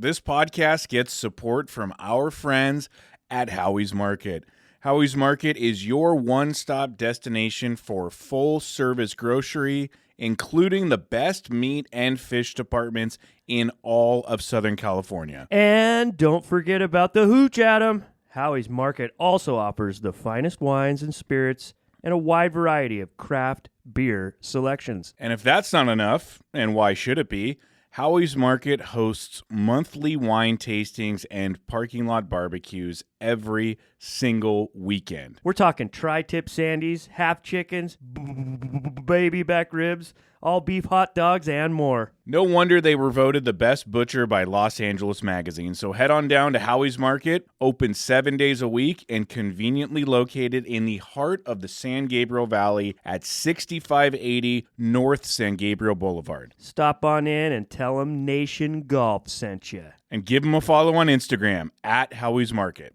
This podcast gets support from our friends at Howie's Market. Howie's Market is your one-stop destination for full-service grocery, including the best meat and fish departments in all of Southern California. And don't forget about the hooch, Adam. Howie's Market also offers the finest wines and spirits and a wide variety of craft beer selections. And if that's not enough, and why should it be, Howie's Market hosts monthly wine tastings and parking lot barbecues every single weekend. We're talking tri-tip sandies, half chickens, baby back ribs, all beef hot dogs, and more. No wonder they were voted the best butcher by Los Angeles Magazine. So head on down to Howie's Market, open 7 days a week, and conveniently located in the heart of the San Gabriel Valley at 6580 North San Gabriel Boulevard. Stop on in and tell them Nation Golf sent you. And give them a follow on Instagram at Howie's Market.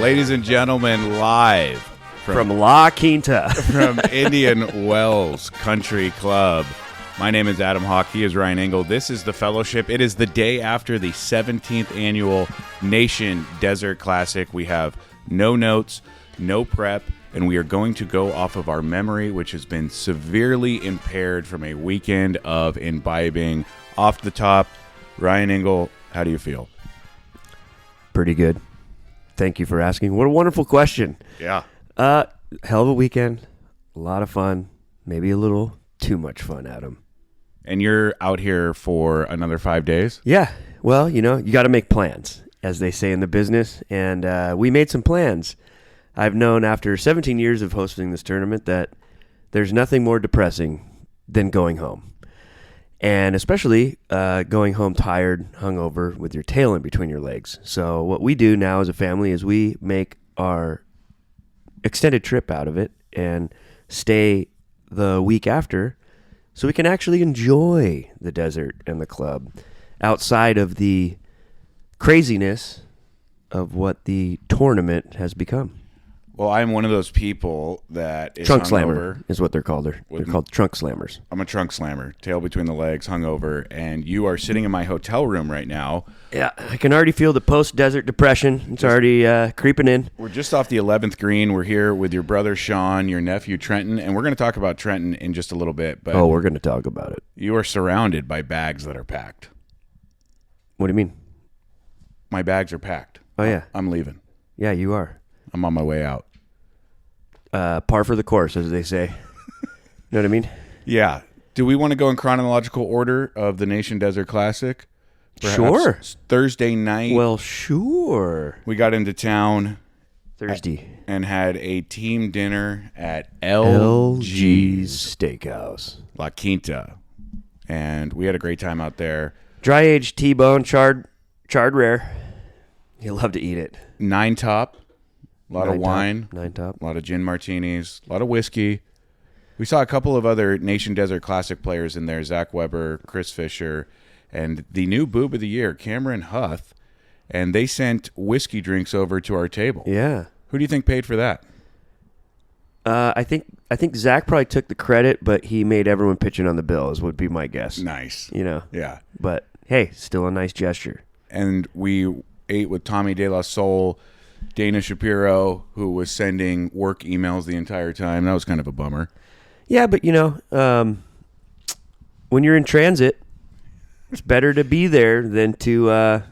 Ladies and gentlemen, live from La Quinta, from Indian Wells Country Club. My name is Adam Hawk. He is Ryan Engle. This is the Fellowship. It is the day after the 17th annual Nation Desert Classic. We have no notes, no prep, and we are going to go off of our memory, which has been severely impaired from a weekend of imbibing. Off the top, Ryan Engle, how do you feel? Pretty good. Thank you for asking. What a wonderful question. Yeah. Hell of a weekend. A lot of fun. Maybe a little too much fun, Adam. And you're out here for another 5 days? Yeah. Well, you got to make plans, as they say in the business. And we made some plans. I've known after 17 years of hosting this tournament that there's nothing more depressing than going home. And especially going home tired, hungover, with your tail in between your legs. So what we do now as a family is we make our extended trip out of it and stay the week after so we can actually enjoy the desert and the club outside of the craziness of what the tournament has become. Well, I'm one of those people that is Trunk slammer is what they're called. They're called trunk slammers. I'm a trunk slammer, tail between the legs, hungover, and you are sitting in my hotel room right now. Yeah, I can already feel the post-desert depression. It's already creeping in. We're just off the 11th green. We're here with your brother Sean, your nephew Trenton, and we're going to talk about Trenton in just a little bit. But we're going to talk about it. You are surrounded by bags that are packed. What do you mean? My bags are packed. Oh, yeah. I'm leaving. Yeah, you are. I'm on my way out. Par for the course, as they say. Know what I mean? Yeah. Do we want to go in chronological order of the Nation Desert Classic? Perhaps sure. Thursday night. Well, sure. We got into town Thursday and had a team dinner at LG's Steakhouse, La Quinta, and we had a great time out there. Dry aged T-bone, charred rare. You'll love to eat it. 9 top. A lot of wine, 9 top, a lot of gin martinis, a lot of whiskey. We saw a couple of other Nation Desert Classic players in there, Zach Weber, Chris Fisher, and the new boob of the year, Cameron Huth, and they sent whiskey drinks over to our table. Yeah. Who do you think paid for that? I think Zach probably took the credit, but he made everyone pitch in on the bill, would be my guess. Nice. Yeah. But, hey, still a nice gesture. And we ate with Tommy De La Soul, Dana Shapiro, who was sending work emails the entire time. That was kind of a bummer. Yeah, but, when you're in transit, it's better to be there than to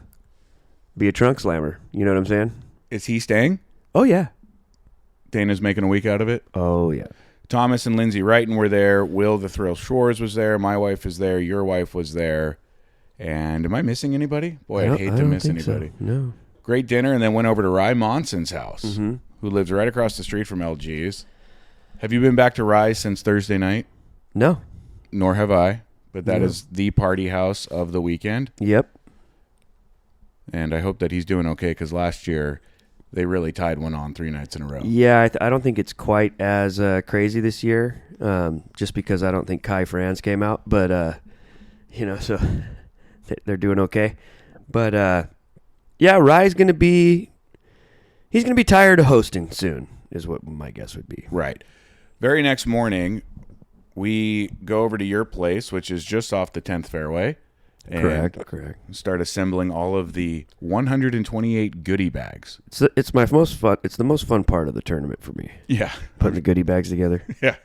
be a trunk slammer. You know what I'm saying? Is he staying? Oh, yeah. Dana's making a week out of it? Oh, yeah. Thomas and Lindsay Wrighton were there. Will the Thrill Shores was there. My wife was there. Your wife was there. And am I missing anybody? Boy, I'd hate to miss anybody. So. No. Great dinner, and then went over to Rye Monson's house, who lives right across the street from LG's. Have you been back to Rye since Thursday night? No. Nor have I, but that is the party house of the weekend. Yep. And I hope that he's doing okay, because last year they really tied one on 3 nights in a row. Yeah, I don't think it's quite as crazy this year, just because I don't think Kai Franz came out. But, so they're doing okay. But, yeah, Rye's going to be – he's going to be tired of hosting soon. is what my guess would be. Right. Very next morning, we go over to your place, which is just off the 10th fairway. And Correct. start assembling all of the 128 goodie bags. It's my most fun. It's the most fun part of the tournament for me. Yeah. Putting the goodie bags together. Yeah.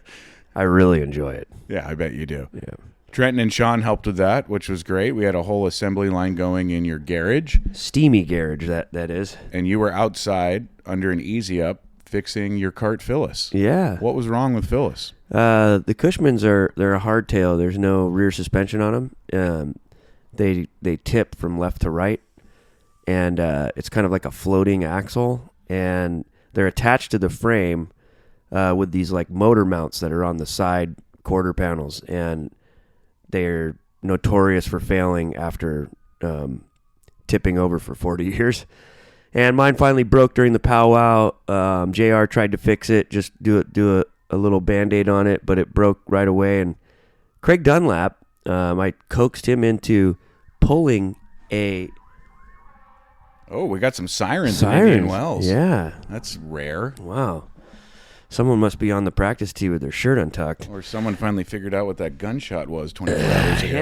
I really enjoy it. Yeah, I bet you do. Yeah. Trenton and Sean helped with that, which was great. We had a whole assembly line going in your garage. Steamy garage, that is. And you were outside under an easy up fixing your cart Phyllis. Yeah. What was wrong with Phyllis? The Cushmans they're a hardtail. There's no rear suspension on them. They tip from left to right, and it's kind of like a floating axle, and they're attached to the frame with these like motor mounts that are on the side quarter panels, and they're notorious for failing after tipping over for 40 years. And mine finally broke during the powwow. JR tried to fix it, just do a little Band-Aid on it, but it broke right away. And Craig Dunlap, I coaxed him into pulling a... Oh, we got some sirens. In Indian Wells. Yeah. That's rare. Wow. Someone must be on the practice tee with their shirt untucked. Or someone finally figured out what that gunshot was 24 hours ago.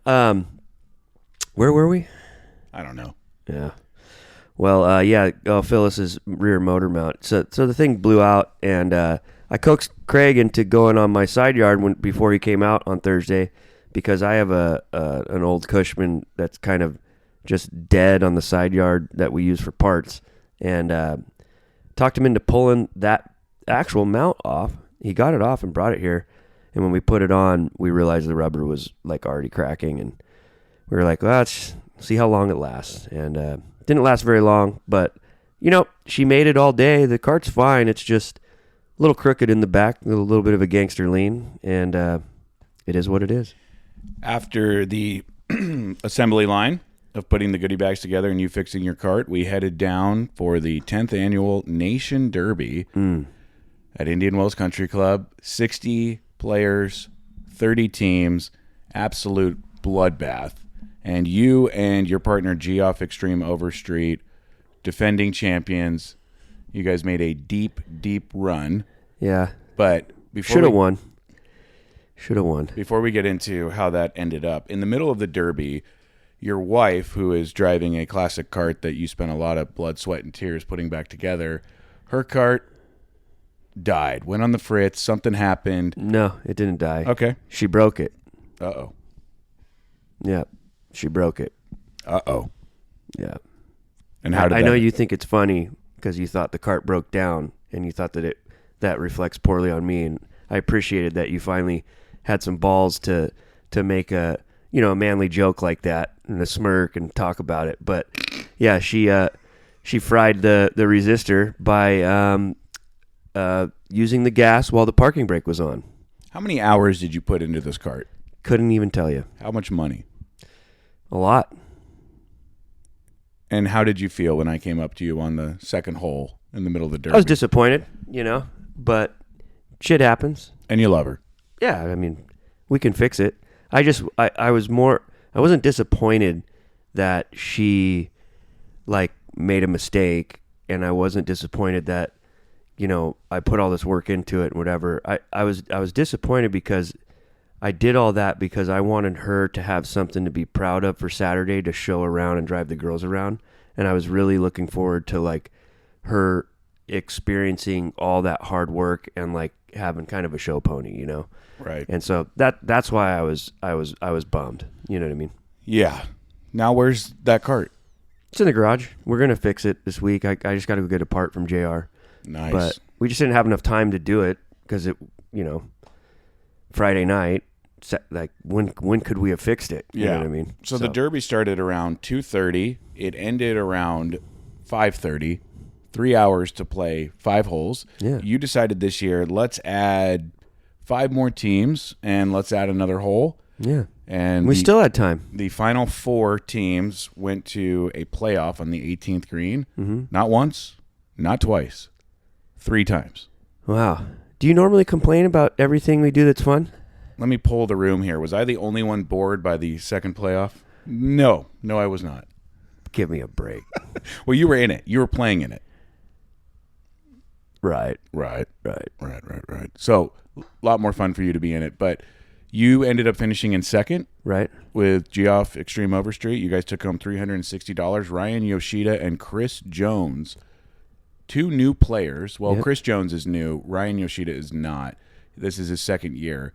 Yeah. Where were we? I don't know. Yeah. Well, Phyllis's rear motor mount. So the thing blew out, and I coaxed Craig into going on my side yard before he came out on Thursday, because I have an old Cushman that's kind of just dead on the side yard that we use for parts, and talked him into pulling that actual mount off. He got it off and brought it here, and when we put it on, we realized the rubber was like already cracking, and we were like, well, let's see how long it lasts. And didn't last very long, but she made it all day. The cart's fine. It's just a little crooked in the back, a little bit of a gangster lean, and it is what it is. After the assembly line of putting the goodie bags together and you fixing your cart, we headed down for the 10th annual Nation Derby at Indian Wells Country Club. 60 players, 30 teams, absolute bloodbath. And you and your partner, Geoff Extreme Overstreet, defending champions, you guys made a deep, deep run. Yeah. But before Should have won. Before we get into how that ended up, in the middle of the Derby, your wife, who is driving a classic cart that you spent a lot of blood, sweat, and tears putting back together, her cart died, went on the fritz, something happened. No, it didn't die. Okay. She broke it. Uh-oh. Yeah, she broke it. Uh-oh. Yeah. And how did I know you think it's funny because you thought the cart broke down and you thought that reflects poorly on me, and I appreciated that you finally had some balls to make a manly joke like that and a smirk and talk about it. But yeah, she fried the resistor by using the gas while the parking brake was on. How many hours did you put into this cart? Couldn't even tell you. How much money? A lot. And how did you feel when I came up to you on the second hole in the middle of the Derby? I was disappointed, but shit happens. And you love her. Yeah, I mean, we can fix it. I wasn't disappointed that she made a mistake, and I wasn't disappointed that I put all this work into it and whatever. I was disappointed because I did all that because I wanted her to have something to be proud of for Saturday to show around and drive the girls around, and I was really looking forward to her experiencing all that hard work and having kind of a show pony, Right. And so that's why I was bummed. You know what I mean? Yeah. Now where's that cart? It's in the garage. We're gonna fix it this week. I just got to go get a part from JR. Nice. But we just didn't have enough time to do it because Friday night. When could we have fixed it? You know what I mean? So the Derby started around 2:30. It ended around 5:30. 3 hours to play 5 holes. Yeah. You decided this year, let's add 5 more teams and let's add another hole. Yeah. And we still had time. The final 4 teams went to a playoff on the 18th green. Mm-hmm. Not once, not twice, 3 times. Wow. Do you normally complain about everything we do that's fun? Let me pull the room here. Was I the only one bored by the second playoff? No, I was not. Give me a break. Well, you were in it. You were playing in it. Right. Right. So a lot more fun for you to be in it. But you ended up finishing in second. Right. With Geoff Extreme Overstreet. You guys took home $360. Ryan Yoshida and Chris Jones, two new players. Well, Yep. Chris Jones is new. Ryan Yoshida is not. This is his second year.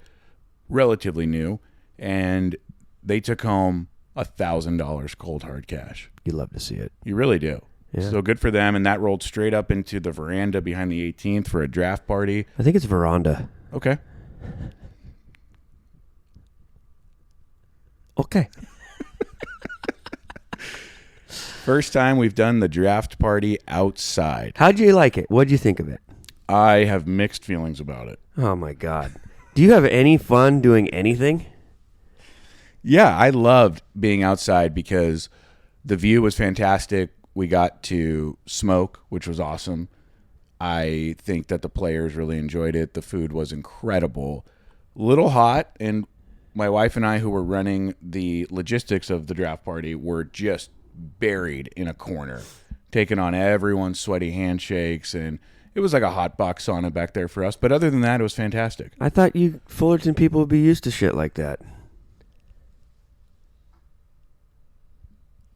Relatively new. And they took home $1,000 cold hard cash. You love to see it. You really do. Yeah. So good for them. And that rolled straight up into the veranda behind the 18th for a draft party. I think it's veranda. Okay. Okay. First time we've done the draft party outside. How'd you like it? What'd you think of it? I have mixed feelings about it. Oh, my God. Do you have any fun doing anything? Yeah, I loved being outside because the view was fantastic. We got to smoke, which was awesome. I think that the players really enjoyed it. The food was incredible. A little hot, and my wife and I, who were running the logistics of the draft party, were just buried in a corner, taking on everyone's sweaty handshakes, and it was like a hot box sauna back there for us. But other than that, it was fantastic. I thought you Fullerton people would be used to shit like that.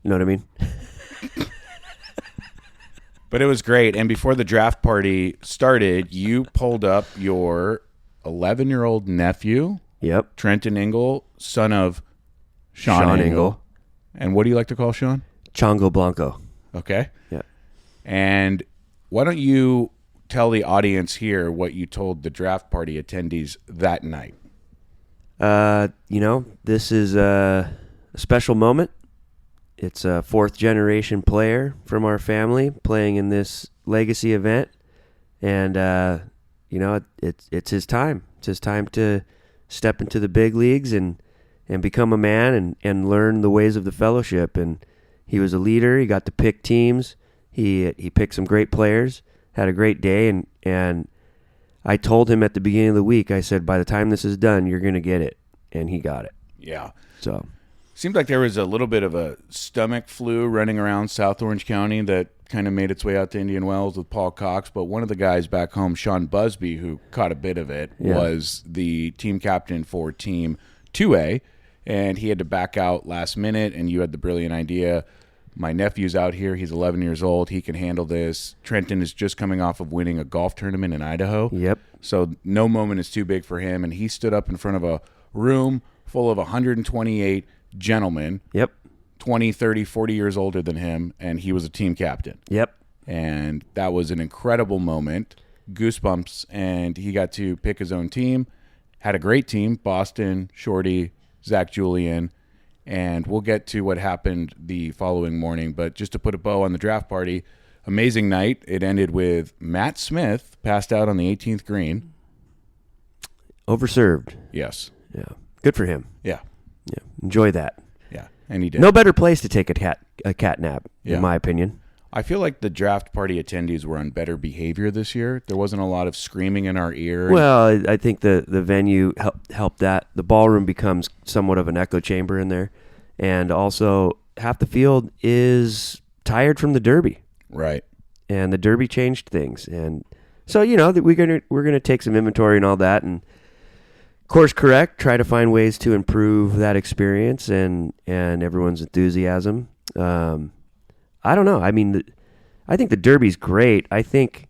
You know what I mean? But it was great. And before the draft party started, you pulled up your 11-year-old nephew, Yep. Trenton Engle, son of Sean Engle. And what do you like to call Sean? Chongo Blanco. Okay. Yeah. And why don't you tell the audience here what you told the draft party attendees that night? This is a special moment. It's a fourth-generation player from our family playing in this legacy event. And, it's his time. It's his time to step into the big leagues and become a man and learn the ways of the fellowship. And he was a leader. He got to pick teams. He picked some great players, had a great day. And I told him at the beginning of the week, I said, by the time this is done, you're going to get it. And he got it. Yeah. So seemed like there was a little bit of a stomach flu running around South Orange County that kind of made its way out to Indian Wells with Paul Cox. But one of the guys back home, Sean Busby, who caught a bit of it, was the team captain for Team 2A. And he had to back out last minute, and you had the brilliant idea. My nephew's out here. He's 11 years old. He can handle this. Trenton is just coming off of winning a golf tournament in Idaho. Yep. So no moment is too big for him. And he stood up in front of a room full of 128 gentlemen. Yep. 20, 30, 40 years older than him, and he was a team captain. Yep. And that was an incredible moment. Goosebumps. And he got to pick his own team. Had a great team. Boston, Shorty, Zach Julian. And we'll get to what happened the following morning. But just to put a bow on the draft party, amazing night. It ended with Matt Smith passed out on the 18th green. Overserved. Yes. Yeah. Good for him. Yeah. Yeah. Enjoy that. Yeah. And he did. No better place to take a cat nap, Yeah. in my opinion. I feel like the draft party attendees were on better behavior this year. There wasn't a lot of screaming in our ear. Well, I think the venue helped that. The ballroom becomes somewhat of an echo chamber in there. And also, half the field is tired from the Derby. Right. And the Derby changed things. And so, that we're gonna take some inventory and all that and course correct, try to find ways to improve that experience and everyone's enthusiasm. I don't know. I mean, I think the Derby's great. I think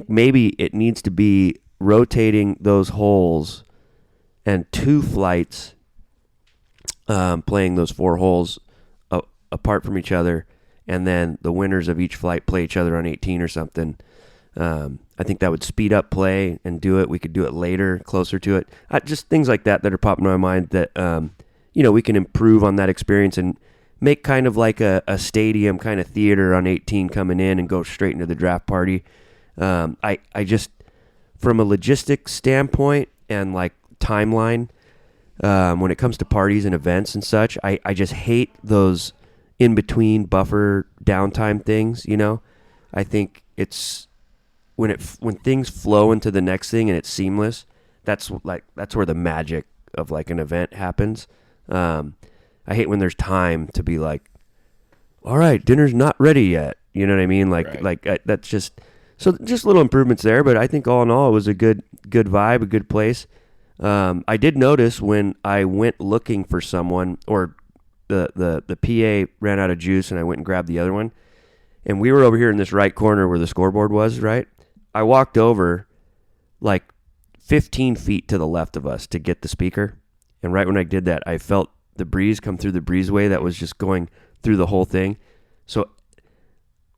maybe it needs to be rotating those holes and two flights, playing those four holes apart from each other, and then the winners of each flight play each other on 18 or something. I think that would speed up play and do it. We could do it later, closer to it. Just things like that are popping in my mind that, we can improve on that experience and make kind of like a stadium kind of theater on 18 coming in and go straight into the draft party. I just, from a logistics standpoint and like timeline, when it comes to parties and events and such, I just hate those in-between buffer downtime things, I think it's when things flow into the next thing and it's seamless, that's where the magic of like an event happens. I hate when there's time to be like, all right, dinner's not ready yet. You know what I mean? Like that's just So just little improvements there, but I think all in all, it was a good vibe, a good place. I did notice when I went looking for someone, or the PA ran out of juice, and I went and grabbed the other one, and we were over here in this right corner where the scoreboard was, right? I walked over like 15 feet to the left of us to get the speaker, and right when I did that, I felt the breeze come through the breezeway that was just going through the whole thing. So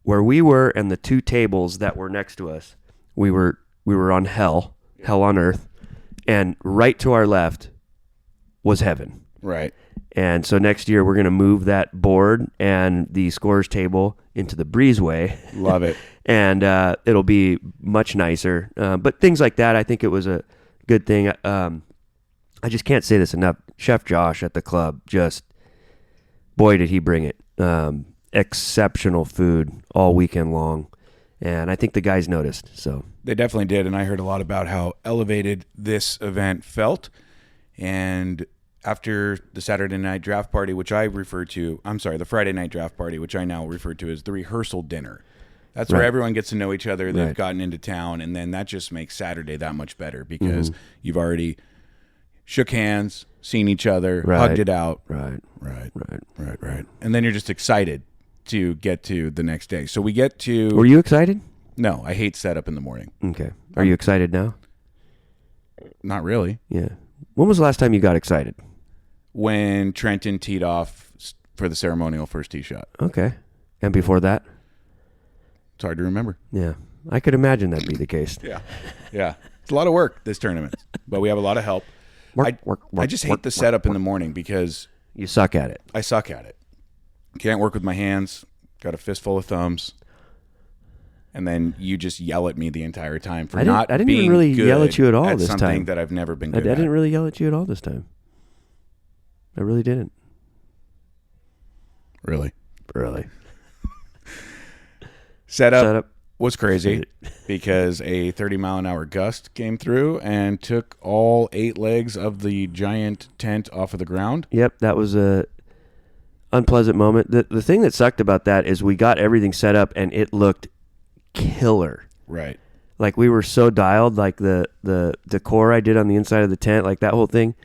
where we were and the two tables that were next to us, we were on hell on earth, and right to our left was heaven. Right. And so next year we're going to move that board and the scorers table into the breezeway. Love it. And it'll be much nicer. But things like that, I think it was a good thing. I just can't say this enough. Chef Josh at the club, just, boy, did he bring it. Exceptional food all weekend long. And I think the guys noticed. So they definitely did. And I heard a lot about how elevated this event felt. And after the Saturday night draft party, which I refer to, the Friday night draft party, which I now refer to as the rehearsal dinner. That's where everyone gets to know each other. They've gotten into town, and then that just makes Saturday that much better because you've already shook hands, seen each other, hugged it out. Right. And then you're just excited to get to the next day. So we get to... Were you excited? No, I hate setup in the morning. Okay. Are you excited now? Not really. Yeah. When was the last time you got excited? When Trenton teed off for the ceremonial first tee shot. Okay. And before that? It's hard to remember. Yeah. I could imagine that'd be the case. Yeah. It's a lot of work, this tournament, but we have a lot of help. I just hate the setup in the morning because... You suck at it. I suck at it. Can't work with my hands. Got a fistful of thumbs. And then you just yell at me the entire time for not being good. I didn't even really yell at you at all this time. Something that I've never been good at. I didn't really yell at you at all this time. I really didn't. Really? Setup was crazy because a 30-mile-an-hour gust came through and took all 8 legs of the giant tent off of the ground. Yep, that was a unpleasant moment. The thing that sucked about that is we got everything set up and it looked killer. Right. Like we were so dialed, like the decor I did on the inside of the tent, like that whole thing,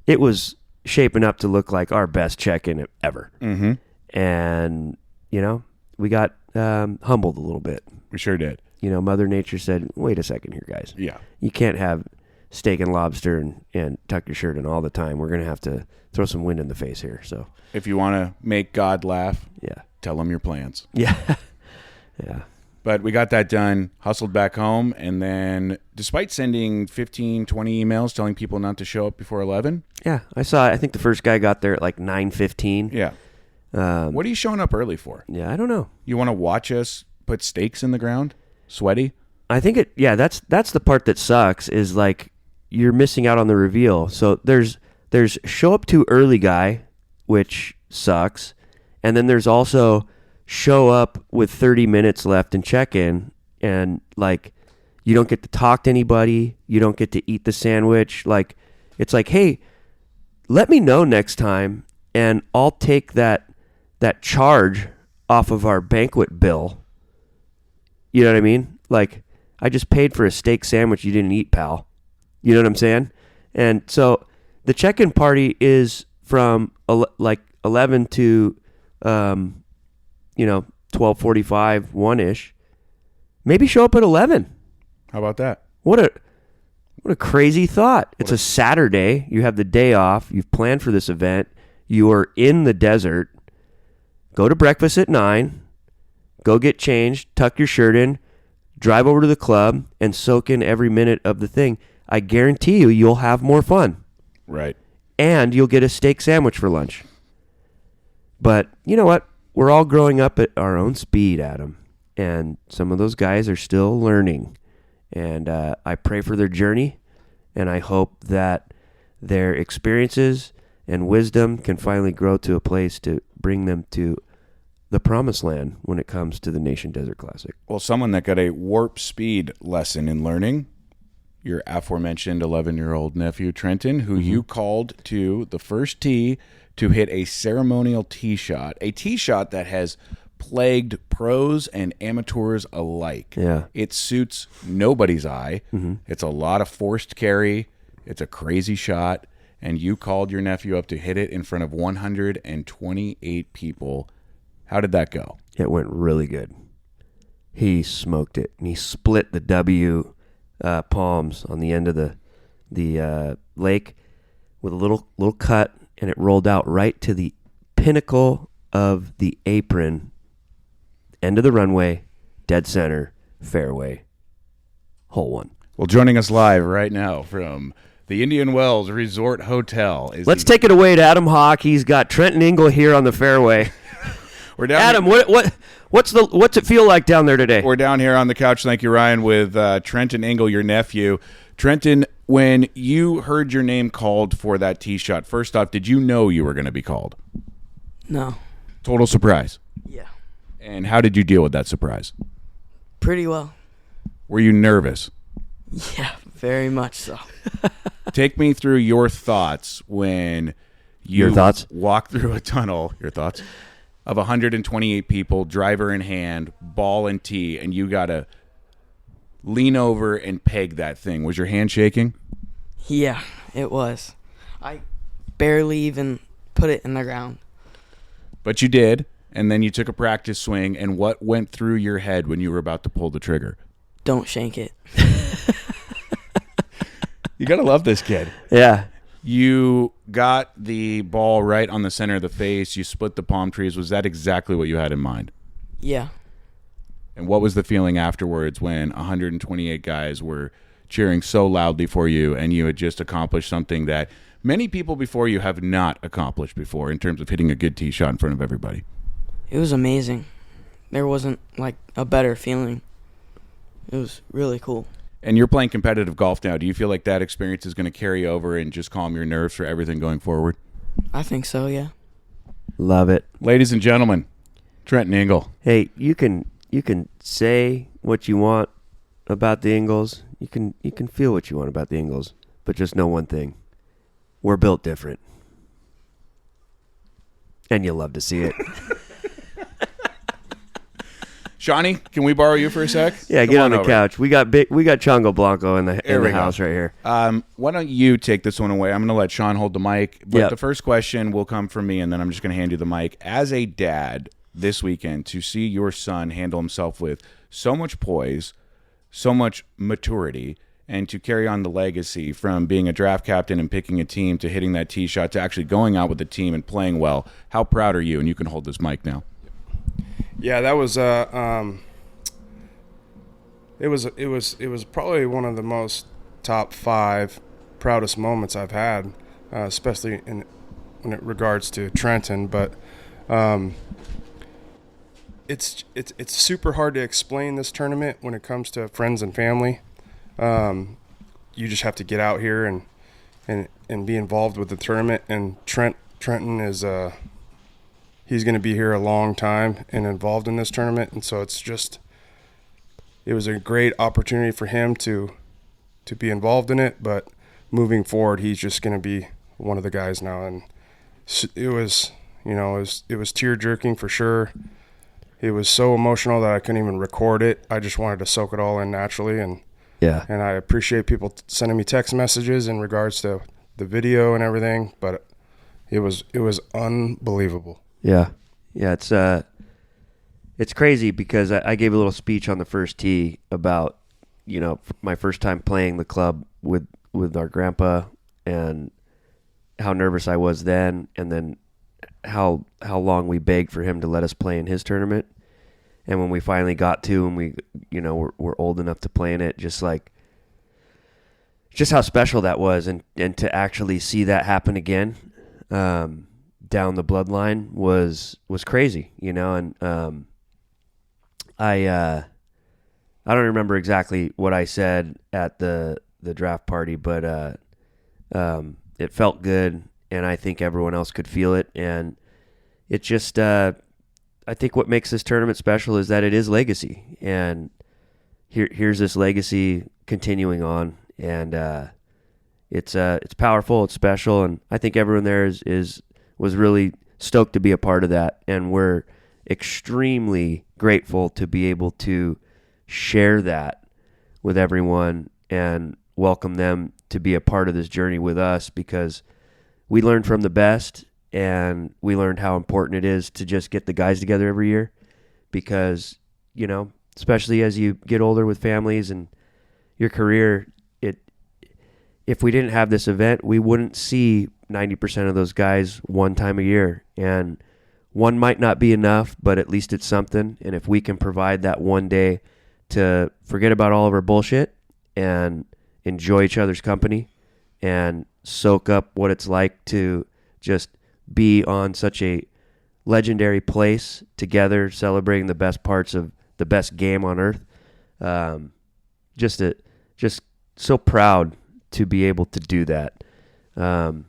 it was shaping up to look like our best check-in ever. Mm-hmm. And, we got humbled a little bit. We sure did. Mother Nature said, wait a second here, guys. Yeah. You can't have steak and lobster and tuck your shirt in all the time. We're going to have to throw some wind in the face here. So if you want to make God laugh, yeah, tell him your plans. Yeah. Yeah. But we got that done, hustled back home, and then despite sending 15, 20 emails telling people not to show up before 11. Yeah, I think the first guy got there at like 9:15. Yeah. What are you showing up early for? Yeah, I don't know. You want to watch us put stakes in the ground? Sweaty? I think that's the part that sucks is like you're missing out on the reveal. So there's show up too early guy, which sucks. And then there's also show up with 30 minutes left and check in, and like you don't get to talk to anybody, you don't get to eat the sandwich. Like it's like, hey, let me know next time and I'll take that charge off of our banquet bill. You know what I mean? Like I just paid for a steak sandwich you didn't eat, pal. You know what I'm saying? And so the check-in party is from like 11 to 12:45, 1-ish. Maybe show up at 11. How about that? What a crazy thought. It's a Saturday. You have the day off. You've planned for this event. You are in the desert. Go to breakfast at 9. Go get changed. Tuck your shirt in. Drive over to the club and soak in every minute of the thing. I guarantee you'll have more fun. Right. And you'll get a steak sandwich for lunch. But you know what? We're all growing up at our own speed, Adam. And some of those guys are still learning. And I pray for their journey. And I hope that their experiences and wisdom can finally grow to a place to bring them to the promised land when it comes to the Nation Desert Classic. Well, someone that got a warp speed lesson in learning, your aforementioned 11-year-old nephew, Trenton, who you called to the first tee to hit a ceremonial tee shot, a tee shot that has plagued pros and amateurs alike. Yeah. It suits nobody's eye. It's a lot of forced carry. It's a crazy shot. And you called your nephew up to hit it in front of 128 people. How did that go? It went really good. He smoked it, and he split the W palms on the end of the lake with a little cut, and it rolled out right to the pinnacle of the apron, end of the runway, dead center, fairway, hole one. Well, joining us live right now from the Indian Wells Resort Hotel is Let's take it away to Adam Hawk. He's got Trenton Engle here on the fairway. We're down Adam, here. what's it feel like down there today? We're down here on the couch. Thank you, Ryan, with Trenton Engle, your nephew. Trenton, when you heard your name called for that tee shot, first off, did you know you were going to be called? No. Total surprise. Yeah. And how did you deal with that surprise? Pretty well. Were you nervous? Yeah, very much so. Take me through your thoughts when you Your thoughts? walk through a tunnel. Your thoughts? Of 128 people, driver in hand, ball and tee, and you got to lean over and peg that thing. Was your hand shaking? Yeah, it was. I barely even put it in the ground. But you did, and then you took a practice swing, and what went through your head when you were about to pull the trigger? Don't shank it. You got to love this kid. Yeah. You got the ball right on the center of the face. You split the palm trees. Was that exactly what you had in mind? Yeah. And what was the feeling afterwards when 128 guys were cheering so loudly for you and you had just accomplished something that many people before you have not accomplished before in terms of hitting a good tee shot in front of everybody? It was amazing. There wasn't, like, a better feeling. It was really cool. And you're playing competitive golf now. Do you feel like that experience is going to carry over and just calm your nerves for everything going forward? I think so, yeah. Love it. Ladies and gentlemen, Trenton Engle. Hey, you can say what you want about the Ingles. You can feel what you want about the Ingles, but just know one thing. We're built different. And you'll love to see it. Shawnee, can we borrow you for a sec? Yeah, Come get on the over. couch. We got Chongo Blanco in the There we go. house right here. Why don't you take this one away? I'm going to let Sean hold the mic. But Yep. the first question will come from me, and then I'm just going to hand you the mic. As a dad this weekend, to see your son handle himself with so much poise, so much maturity, and to carry on the legacy from being a draft captain and picking a team to hitting that tee shot to actually going out with the team and playing well, how proud are you? And you can hold this mic now. Yeah, that was it was probably one of the most top 5 proudest moments I've had, especially when it regards to Trenton. But it's super hard to explain this tournament when it comes to friends and family. You just have to get out here and be involved with the tournament. And Trenton is he's going to be here a long time and involved in this tournament. And so it was a great opportunity for him to be involved in it. But moving forward, he's just going to be one of the guys now. And it was tear jerking for sure. It was so emotional that I couldn't even record it. I just wanted to soak it all in naturally. And I appreciate people sending me text messages in regards to the video and everything. But it was unbelievable. Yeah. It's crazy because I gave a little speech on the first tee about, my first time playing the club with our grandpa and how nervous I was then, and then how long we begged for him to let us play in his tournament. And when we finally got to, and we're old enough to play in it, just how special that was, and to actually see that happen again, down the bloodline was crazy, and I don't remember exactly what I said at the draft party, but it felt good, and I think everyone else could feel it, and it just I think what makes this tournament special is that it is legacy, and here's this legacy continuing on, and it's powerful, it's special, and I think everyone there was really stoked to be a part of that, and we're extremely grateful to be able to share that with everyone and welcome them to be a part of this journey with us, because we learned from the best, and we learned how important it is to just get the guys together every year, because, especially as you get older with families and your career, if we didn't have this event, we wouldn't see 90% of those guys one time a year. And one might not be enough, but at least it's something. And if we can provide that one day to forget about all of our bullshit and enjoy each other's company and soak up what it's like to just be on such a legendary place together, celebrating the best parts of the best game on earth. Just so proud to be able to do that. I'm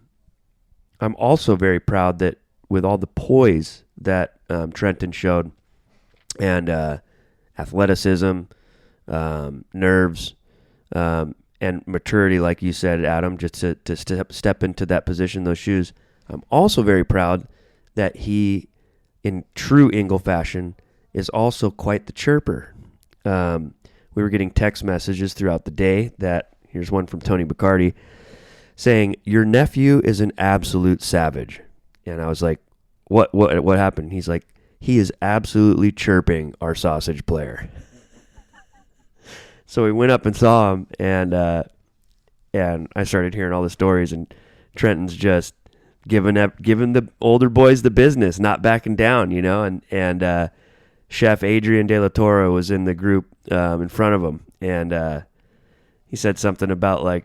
also very proud that with all the poise that Trenton showed, and athleticism, nerves, and maturity, like you said, Adam, just to step into that position, those shoes. I'm also very proud that he, in true Engle fashion, is also quite the chirper. We were getting text messages throughout the day that, here's one from Tony Bacardi, saying, "Your nephew is an absolute savage." And I was like, what happened? He's like, "He is absolutely chirping our sausage player." So we went up and saw him, and I started hearing all the stories, and Trenton's just giving the older boys the business, not backing down, and Chef Adrian De La Torre was in the group in front of him, and he said something about like,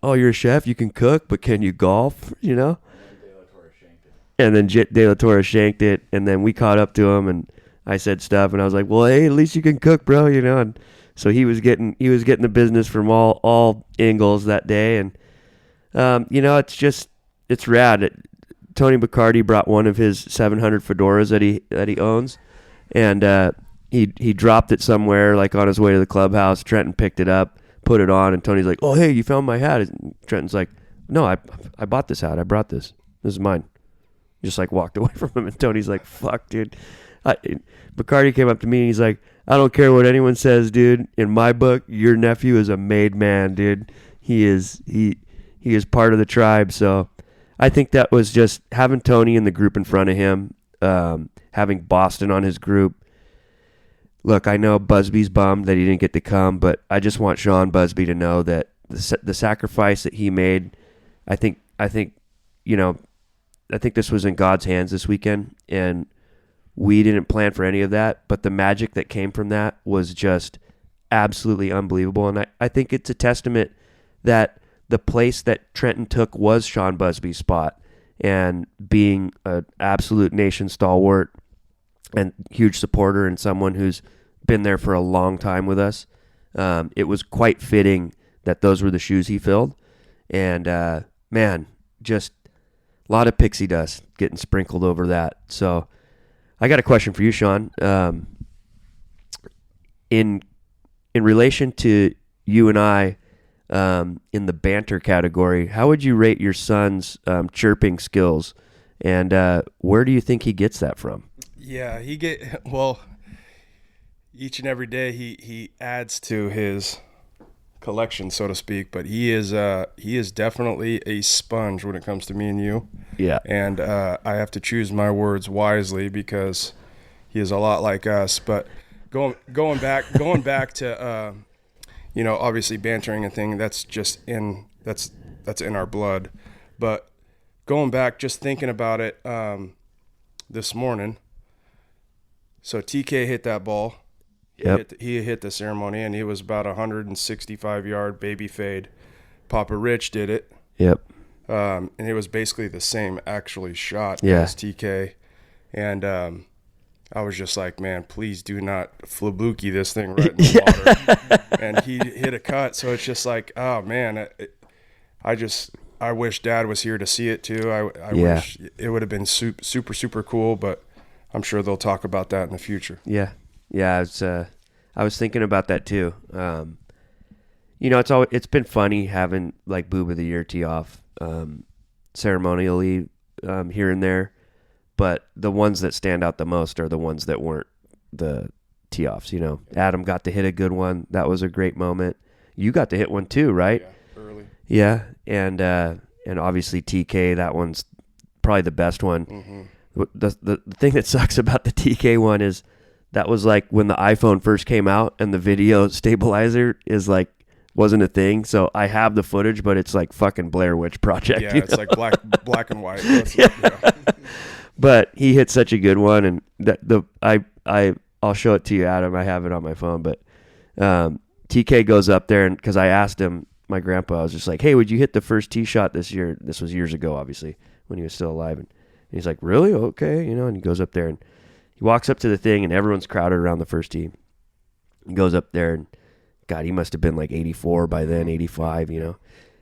"Oh, you're a chef, you can cook, but can you golf?" And then De La Torre shanked it, and then we caught up to him, and I said stuff, and I was like, "Well, hey, at least you can cook, bro," and so he was getting the business from all Ingles that day, and it's rad. Tony Bacardi brought one of his 700 fedoras that he owns, and he dropped it somewhere like on his way to the clubhouse. Trenton picked it up, put it on, and Tony's like, "Oh, hey, you found my hat." And Trenton's like, "No, I bought this hat. I brought this. This is mine." Just like walked away from him, and Tony's like, "Fuck, dude." Bacardi came up to me and he's like, "I don't care what anyone says, dude. In my book, your nephew is a made man, dude. He is part of the tribe." So I think that was just having Tony in the group in front of him, having Boston on his group. Look, I know Busby's bummed that he didn't get to come, but I just want Sean Busby to know that the sacrifice that he made, I think this was in God's hands this weekend, and we didn't plan for any of that, but the magic that came from that was just absolutely unbelievable. And I think it's a testament that the place that Trenton took was Sean Busby's spot, and being an absolute nation stalwart and huge supporter and someone who's been there for a long time with us, it was quite fitting that those were the shoes he filled. And man, just a lot of pixie dust getting sprinkled over that. So I got a question for you, Sean. In relation to you and I, in the banter category, how would you rate your son's chirping skills, and where do you think he gets that from? Yeah, each and every day he adds to his collection, so to speak, but he is definitely a sponge when it comes to me and you. Yeah. And I have to choose my words wisely because he is a lot like us. But going back to obviously bantering a thing that's in our blood. But going back, just thinking about it this morning. So TK hit that ball. Yep. He hit the ceremony, and he was about 165-yard baby fade. Papa Rich did it. Yep. And it was basically the same actually shot Yeah. as TK. And I was just like, man, please do not flabuki this thing right in the water. And he hit a cut, so it's just like, oh, man, I wish Dad was here to see it too. I wish it would have been super, super cool, but I'm sure they'll talk about that in the future. Yeah. Yeah, I was thinking about that too. It's been funny having like Boob of the Year tee off ceremonially here and there, but the ones that stand out the most are the ones that weren't the tee-offs, you know. Adam got to hit a good one. That was a great moment. You got to hit one too, right? Yeah, early. Yeah, and obviously TK, that one's probably the best one. Mm-hmm. The thing that sucks about the TK one is that was like when the iPhone first came out and the video stabilizer is like wasn't a thing. So I have the footage, but it's like fucking Blair Witch Project. Yeah, it's like black and white. But he hit such a good one, and I'll show it to you, Adam. I have it on my phone, but TK goes up there, and because I asked him, my grandpa, I was just like, "Hey, would you hit the first tee shot this year?" This was years ago, obviously, when he was still alive, and he's like, "Really? Okay," you know. And he goes up there and he walks up to the thing, and everyone's crowded around the first tee. He goes up there, and God, he must have been like 84 by then, 85, you know.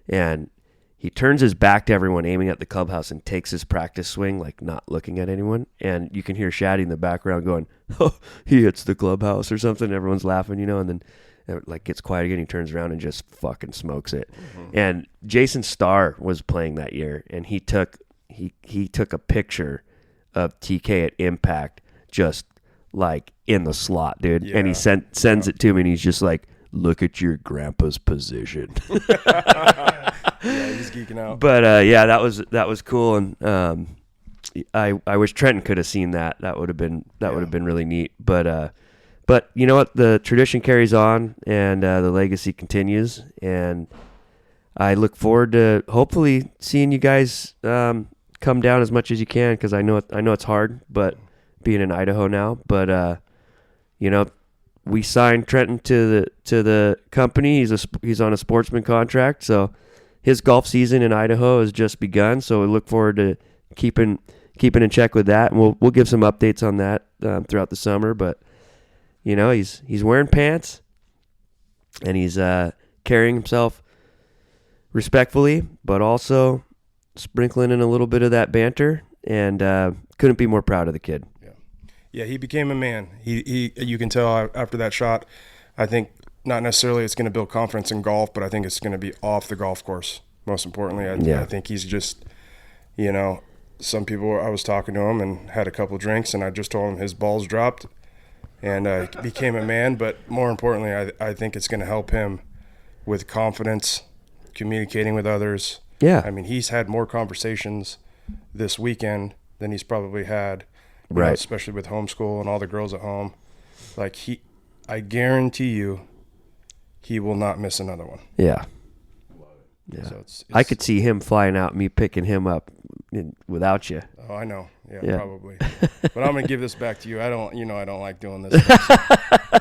And he turns his back to everyone, aiming at the clubhouse, and takes his practice swing, like not looking at anyone. And you can hear Shaddy in the background going, "Oh, he hits the clubhouse," or something. Everyone's laughing, you know. And then it like gets quiet again. He turns around and just fucking smokes it. Mm-hmm. And Jason Starr was playing that year, and he took a picture of TK at impact, just like in the slot, dude. Yeah. And he sends it to me, and he's just like, "Look at your grandpa's position." Yeah, he's geeking out. But yeah, that was cool, and I wish Trenton could have seen that. That would have been really neat. But you know what? The tradition carries on, and the legacy continues, and I look forward to hopefully seeing you guys come down as much as you can, because I know it's hard, but being in Idaho now. But you know, we signed Trenton to the company. He's on a sportsman contract, so his golf season in Idaho has just begun. So we look forward to keeping in check with that, and we'll give some updates on that throughout the summer. But you know, he's wearing pants, and he's carrying himself respectfully, but also sprinkling in a little bit of that banter, and couldn't be more proud of the kid. Yeah, he became a man. He you can tell after that shot. I think not necessarily it's going to build confidence in golf, but I think it's going to be off the golf course. Most importantly, I think he's just, you know, some people, I was talking to him and had a couple of drinks, and I just told him his balls dropped, and became a man. But more importantly, I think it's going to help him with confidence, communicating with others. Yeah. I mean, he's had more conversations this weekend than he's probably had, right? Know, especially with homeschool and all the girls at home. Like, I guarantee you, he will not miss another one. Yeah. Yeah. So it's I could see him flying out, me picking him up without you. Oh, I know. Yeah. Probably. But I'm going to give this back to you. I don't like doing this.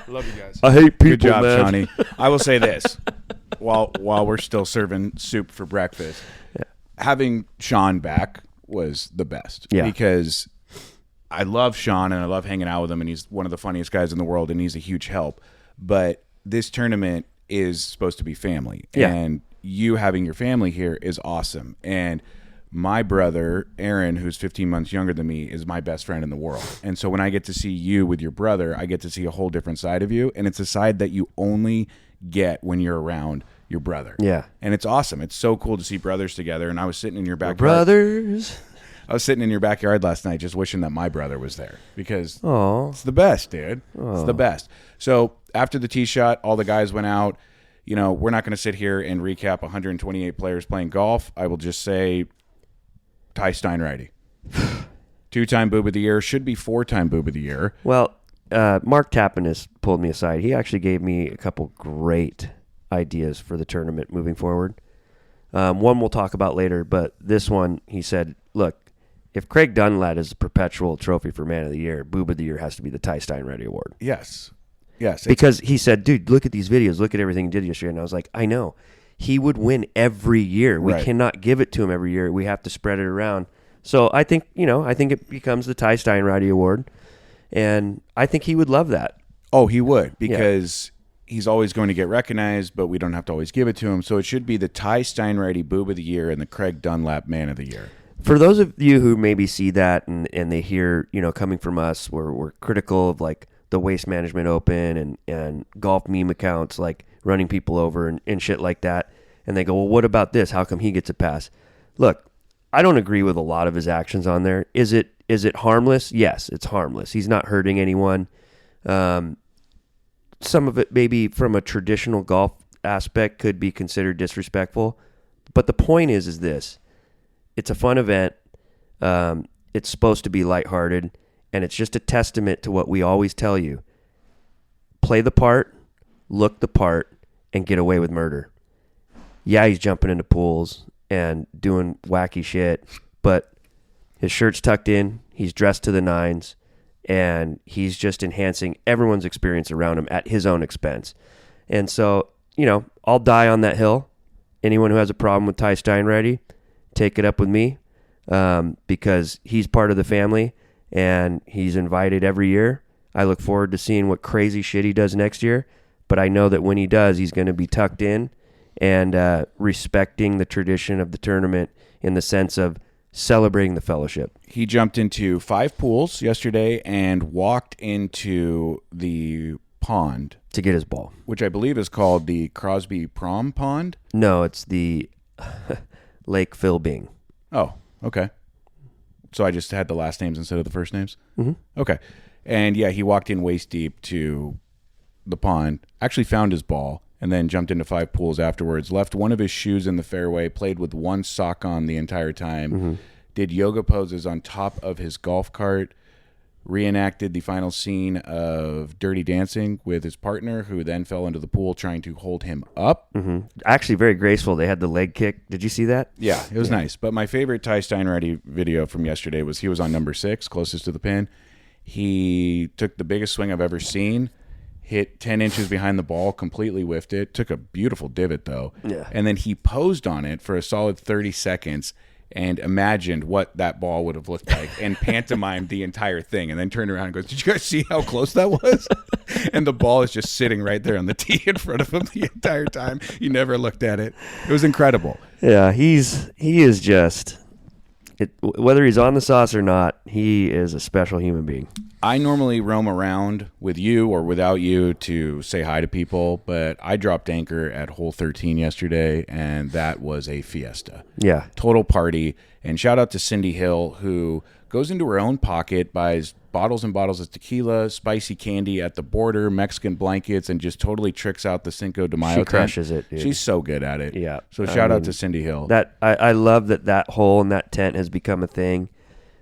Love you guys. I hate people, Good job, man. Johnny. I will say this. While we're still serving soup for breakfast, having Sean back was the best. Yeah. Because I love Sean, and I love hanging out with him, and he's one of the funniest guys in the world, and he's a huge help. But this tournament is supposed to be family. Yeah. And you having your family here is awesome. And my brother, Aaron, who's 15 months younger than me, is my best friend in the world. And so when I get to see you with your brother, I get to see a whole different side of you. And it's a side that you only get when you're around your brother. Yeah. And it's awesome. It's so cool to see brothers together. And I was sitting in your backyard. Brothers. I was sitting in your backyard last night just wishing that my brother was there, because it's the best, dude. It's the best. So after the tee shot, all the guys went out. You know, we're not going to sit here and recap 128 players playing golf. I will just say Ty Steinreity. 2-time Boob of the Year. Should be 4-time Boob of the Year. Well, Mark Tappan has pulled me aside. He actually gave me a couple great ideas for the tournament moving forward. One we'll talk about later, but this one, he said, look, if Craig Dunlap is a perpetual trophy for Man of the Year, Boob of the Year has to be the Ty Steinreity Award. Yes. Yes. Because he said, dude, look at these videos. Look at everything he did yesterday. And I was like, I know. He would win every year. We cannot give it to him every year. We have to spread it around. So I think it becomes the Ty Steinreity Award. And I think he would love that. Oh, he would, because he's always going to get recognized, but we don't have to always give it to him. So it should be the Ty Steinreity Boob of the Year and the Craig Dunlap Man of the Year. For those of you who maybe see that and they hear, coming from us, we're critical of like the Waste Management Open and golf meme accounts like running people over and shit like that. And they go, well, what about this? How come he gets a pass? Look, I don't agree with a lot of his actions on there. Is it is it harmless? Yes, it's harmless. He's not hurting anyone. Some of it maybe from a traditional golf aspect could be considered disrespectful. But the point is this. It's a fun event. It's supposed to be lighthearted, and it's just a testament to what we always tell you. Play the part, look the part, and get away with murder. Yeah, he's jumping into pools and doing wacky shit, but his shirt's tucked in, he's dressed to the nines, and he's just enhancing everyone's experience around him at his own expense. And so, I'll die on that hill. Anyone who has a problem with Ty Steinready, take it up with me, because he's part of the family, and he's invited every year. I look forward to seeing what crazy shit he does next year, but I know that when he does, he's going to be tucked in and respecting the tradition of the tournament in the sense of celebrating the fellowship. He jumped into 5 pools yesterday and walked into the pond To get his ball. which I believe is called the Crosby Prom Pond. No, it's the Lake Philbing. Oh, okay. So I just had the last names instead of the first names? Mm-hmm. Okay. And yeah, he walked in waist deep to the pond, actually found his ball, and then jumped into 5 pools afterwards, left one of his shoes in the fairway, played with one sock on the entire time, did yoga poses on top of his golf cart, reenacted the final scene of Dirty Dancing with his partner, who then fell into the pool trying to hold him up. Mm-hmm. Actually, very graceful. They had the leg kick. Did you see that? Yeah, it was nice. But my favorite Ty Steinready video from yesterday was he was on number 6, closest to the pin. He took the biggest swing I've ever seen, hit 10 inches behind the ball, completely whiffed it, took a beautiful divot, though. Yeah. And then he posed on it for a solid 30 seconds and imagined what that ball would have looked like and pantomimed the entire thing, and then turned around and goes, "Did you guys see how close that was?" And the ball is just sitting right there on the tee in front of him the entire time. He never looked at it. It was incredible. Yeah, he is just... whether he's on the sauce or not, he is a special human being. I normally roam around with you or without you to say hi to people, but I dropped anchor at hole 13 yesterday, and that was a fiesta. Yeah. Total party. And shout out to Cindy Hill, who goes into her own pocket, buys bottles and bottles of tequila, spicy candy at the border, Mexican blankets, and just totally tricks out the Cinco de Mayo She tent. crushes it, dude. She's so good at it. Yeah. So shout out to Cindy Hill. That I love that hole in that tent has become a thing.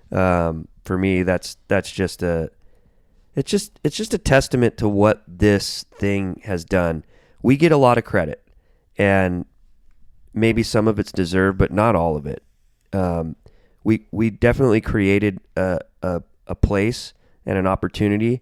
For me, that's just it's just a testament to what this thing has done. We get a lot of credit, and maybe some of it's deserved, but not all of it. We definitely created a place and an opportunity,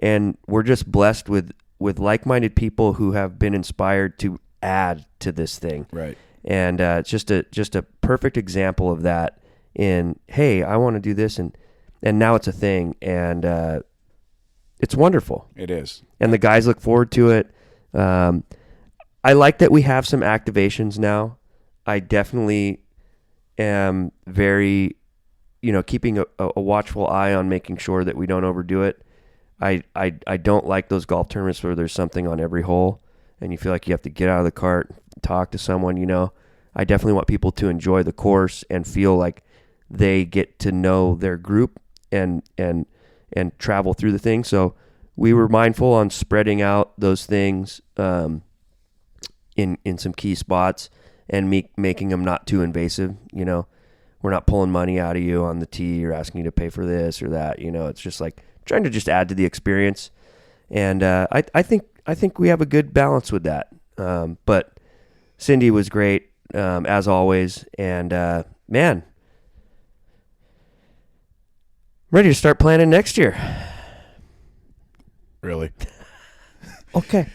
and we're just blessed with like-minded people who have been inspired to add to this thing. Right. And it's just a perfect example of that. In, hey, I want to do this, and now it's a thing, and it's wonderful. It is. And the guys look forward to it. I like that we have some activations now. I definitely am very, keeping a watchful eye on making sure that we don't overdo it. I don't like those golf tournaments where there's something on every hole and you feel like you have to get out of the cart, talk to someone, I definitely want people to enjoy the course and feel like they get to know their group and travel through the thing. So we were mindful on spreading out those things in some key spots and making them not too invasive. We're not pulling money out of you on the tee or asking you to pay for this or that. It's just like trying to just add to the experience. And I think we have a good balance with that. But Cindy was great, as always. And man, I'm ready to start planning next year. Really? Okay.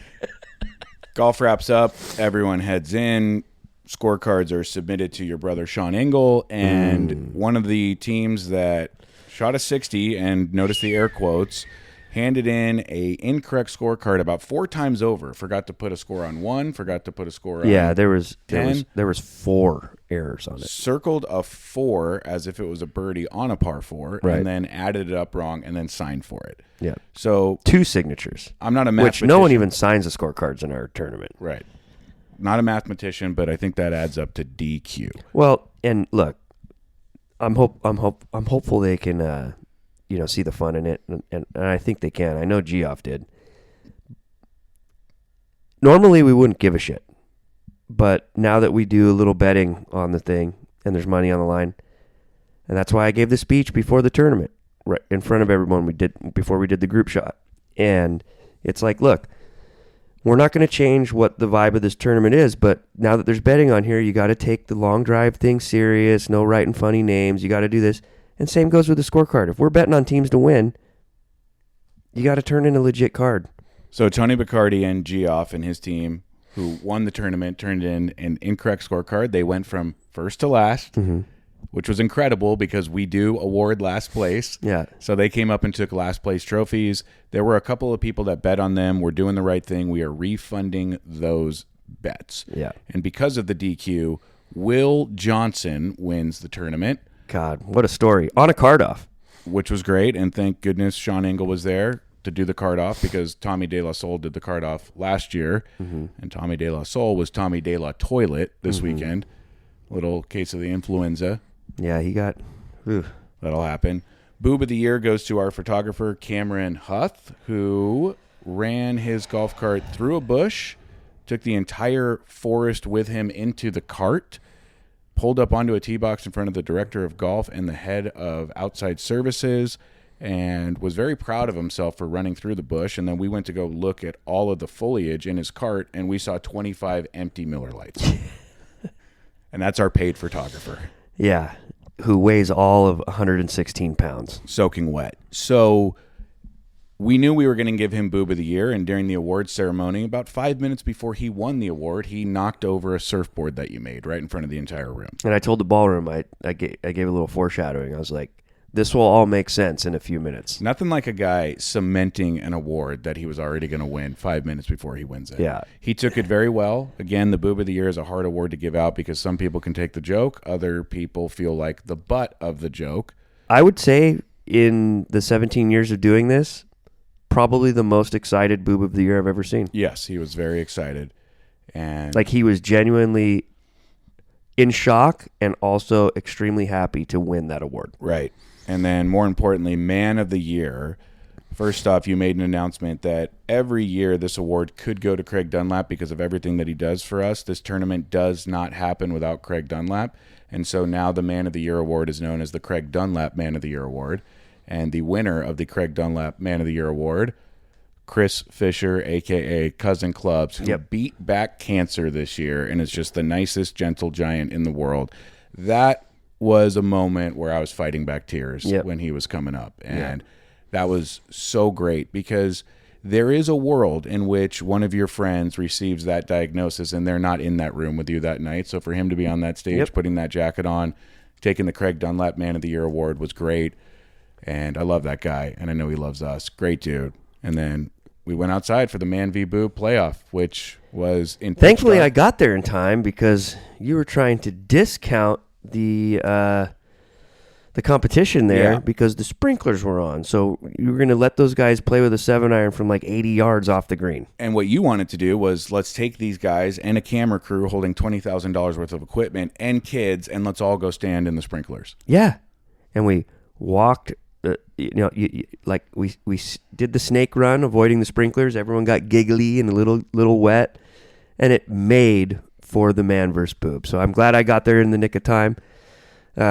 Golf wraps up. Everyone heads in. Scorecards are submitted to your brother Sean Engle, and one of the teams that shot a 60 and notice the air quotes handed in a incorrect scorecard about 4 times over. Forgot to put a score on 1. Forgot to put a score on there was 10. There was 4 errors on it. Circled a 4 as if it was a birdie on a par 4, Right. and then added it up wrong and then signed for it. Yeah. So 2 signatures. I'm not a Which mathematician. no one even signs the scorecards in our tournament. Right. Not a mathematician, but I think that adds up to DQ. Well, and look, I'm hopeful they can see the fun in it, and I think they can. I know Geoff did. Normally we wouldn't give a shit, but now that we do a little betting on the thing and there's money on the line, and that's why I gave the speech before the tournament, right in front of everyone before we did the group shot. And it's like, look, we're not going to change what the vibe of this tournament is, but now that there's betting on here, you got to take the long drive thing serious, no writing funny names, you got to do this. And same goes with the scorecard. If we're betting on teams to win, you got to turn in a legit card. So Tony Baccardi and Geoff and his team, who won the tournament, turned in an incorrect scorecard. They went from first to last, which was incredible because we do award last place. Yeah. So they came up and took last place trophies. There were a couple of people that bet on them. We're doing the right thing. We are refunding those bets. Yeah. And because of the DQ, Will Johnson wins the tournament. God, what a story. On a card off. Which was great. And thank goodness Sean Engle was there to do the card off because Tommy De La Soul did the card off last year. And Tommy De La Soul was Tommy De La Toilet this weekend. Little case of the influenza. Yeah, he got... Ooh. That'll happen. Boob of the Year goes to our photographer, Cameron Huth, who ran his golf cart through a bush, took the entire forest with him into the cart, pulled up onto a tee box in front of the director of golf and the head of outside services, and was very proud of himself for running through the bush. And then we went to go look at all of the foliage in his cart, and we saw 25 empty Miller Lights. And that's our paid photographer. Yeah, who weighs all of 116 pounds. Soaking wet. So we knew we were going to give him Boob of the Year, and during the awards ceremony, about 5 minutes before he won the award, he knocked over a surfboard that you made right in front of the entire room. And I told the ballroom, I gave a little foreshadowing. I was like, this will all make sense in a few minutes. Nothing like a guy cementing an award that he was already going to win 5 minutes before he wins it. Yeah. He took it very well. Again, the Boob of the Year is a hard award to give out because some people can take the joke. Other people feel like the butt of the joke. I would say in the 17 years of doing this, probably the most excited Boob of the Year I've ever seen. Yes, he was very excited. And like he was genuinely in shock and also extremely happy to win that award. Right. And then more importantly, Man of the Year. First off, you made an announcement that every year this award could go to Craig Dunlap because of everything that he does for us. This tournament does not happen without Craig Dunlap. And so now the Man of the Year award is known as the Craig Dunlap Man of the Year award. And the winner of the Craig Dunlap Man of the Year award, Chris Fisher, a.k.a. Cousin Clubs, who beat back cancer this year and is just the nicest gentle giant in the world. That was a moment where I was fighting back tears when he was coming up. And that was so great because there is a world in which one of your friends receives that diagnosis and they're not in that room with you that night. So for him to be on that stage, putting that jacket on, taking the Craig Dunlap Man of the Year award was great. And I love that guy, and I know he loves us. Great dude. And then we went outside for the Man v. Boo playoff, which was in. Thankfully, I got there in time because you were trying to discount the competition there because the sprinklers were on. So you were going to let those guys play with a 7-iron from like 80 yards off the green. And what you wanted to do was let's take these guys and a camera crew holding $20,000 worth of equipment and kids, and let's all go stand in the sprinklers. Yeah, and we walked. We did the snake run, avoiding the sprinklers. Everyone got giggly and a little wet, and it made for the Man versus Boob. So I'm glad I got there in the nick of time. What